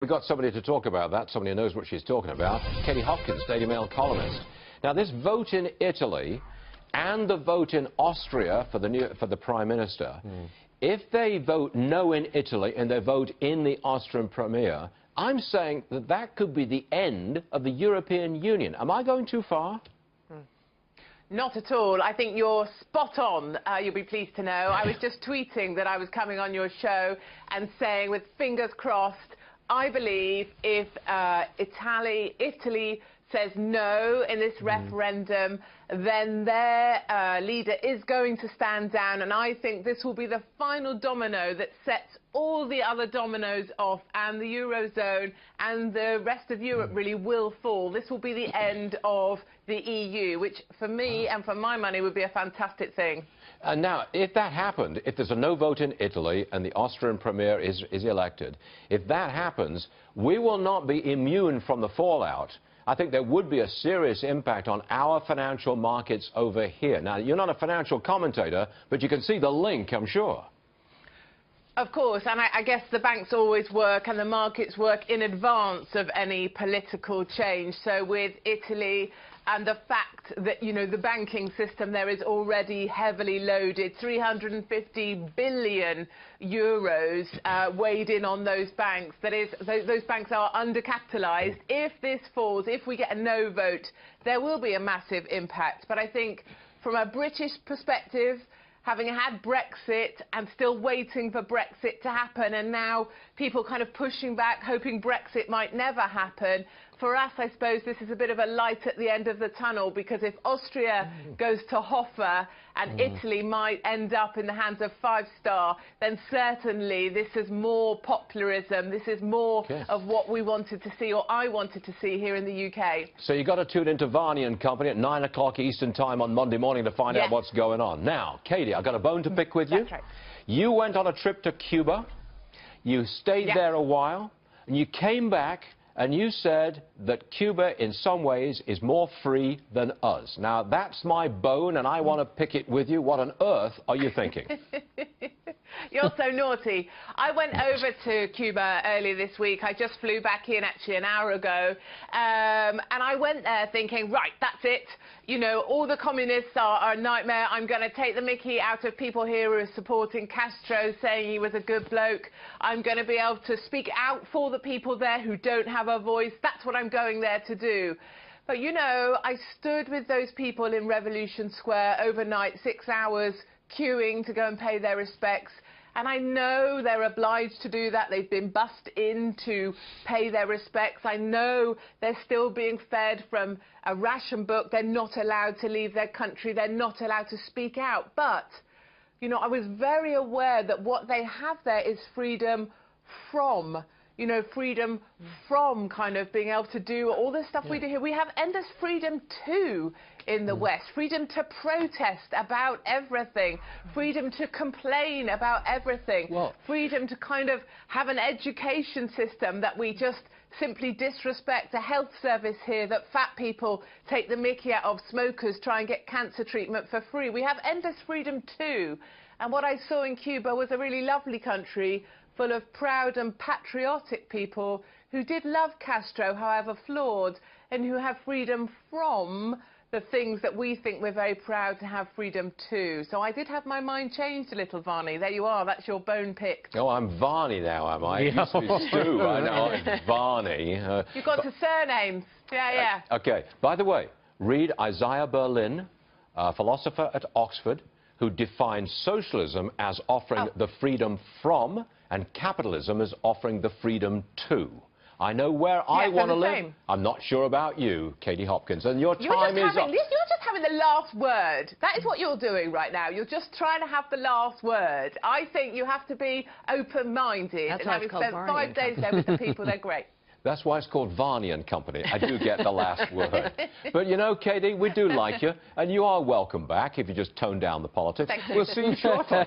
We've got somebody to talk about that, somebody who knows what she's talking about, Katie Hopkins, Daily Mail columnist. Now, this vote in Italy and the vote in Austria for the Prime Minister, if they vote no in Italy and they vote in the Austrian Premier, I'm saying that that could be the end of the European Union. Am I going too far? Not at all. I think you're spot on, you'll be pleased to know. I was just tweeting that I was coming on your show and saying, with fingers crossed, I believe if Italy says no in this referendum, then their leader is going to stand down, and I think this will be the final domino that sets all the other dominoes off, and the Eurozone and the rest of Europe really will fall. This will be the end of the EU, which for me and for my money would be a fantastic thing. Now, if that happened, if there's a no vote in Italy and the Austrian Premier is elected, if that happens, we will not be immune from the fallout. I think there would be a serious impact on our financial markets over here. Now, you're not a financial commentator, but you can see the link, I'm sure. Of course, and I guess the banks always work and the markets work in advance of any political change. So with Italy and the fact that, you know, the banking system there is already heavily loaded, 350 billion euros weighed in on those banks. That is, those banks are undercapitalised. If this falls, if we get a no vote, there will be a massive impact. But I think from a British perspective, having had Brexit and still waiting for Brexit to happen, and now people kind of pushing back, hoping Brexit might never happen. For us, I suppose this is a bit of a light at the end of the tunnel, because if Austria goes to Hofer and Italy might end up in the hands of Five Star, then certainly this is more popularism. This is more of what we wanted to see, or I wanted to see here in the UK. So you've got to tune into Varney and Company at 9 o'clock Eastern Time on Monday morning to find out what's going on. Now, Katie, I've got a bone to pick with you. That's right. You went on a trip to Cuba. You stayed there a while, and you came back, and you said that Cuba, in some ways, is more free than us. Now, that's my bone, and I want to pick it with you. What on earth are you thinking? You're so naughty. I went over to Cuba earlier this week. I just flew back in, actually, an hour ago. And I went there thinking, right, that's it. You know, all the communists are a nightmare. I'm going to take the mickey out of people here who are supporting Castro, saying he was a good bloke. I'm going to be able to speak out for the people there who don't have a voice. That's what I'm going there to do. But, you know, I stood with those people in Revolution Square overnight, 6 hours, queuing to go and pay their respects. And I know they're obliged to do that. They've been bussed in to pay their respects. I know they're still being fed from a ration book. They're not allowed to leave their country. They're not allowed to speak out. But, you know, I was very aware that what they have there is freedom from, you know, freedom from kind of being able to do all the stuff we do here. We have endless freedom too in the West. Freedom to protest about everything. Freedom to complain about everything. Freedom to kind of have an education system that we just simply disrespect. A health service here that fat people take the mickey out of, smokers try and get cancer treatment for free. We have endless freedom too. And what I saw in Cuba was a really lovely country full of proud and patriotic people who did love Castro, however flawed, and who have freedom from the things that we think we're very proud to have freedom to. So I did have my mind changed a little, Varney. There you are. That's your bone picked. Oh, I'm Varney now, am I? It used to be Stu. I know, it's Varney. You've got to surnames. Yeah. OK. By the way, read Isaiah Berlin, a philosopher at Oxford, who defines socialism as offering the freedom from, and capitalism as offering the freedom to. I know where I want to live. I'm not sure about you, Katie Hopkins. And your time is up. You're just having the last word. That is what you're doing right now. You're just trying to have the last word. I think you have to be open-minded. That's and why having it's called spent Varney 5 days there with the people, they're great. That's why it's called Varney and Company. I do get the last word. But, you know, Katie, we do like you, and you are welcome back if you just tone down the politics. Thank you. We'll see you shortly.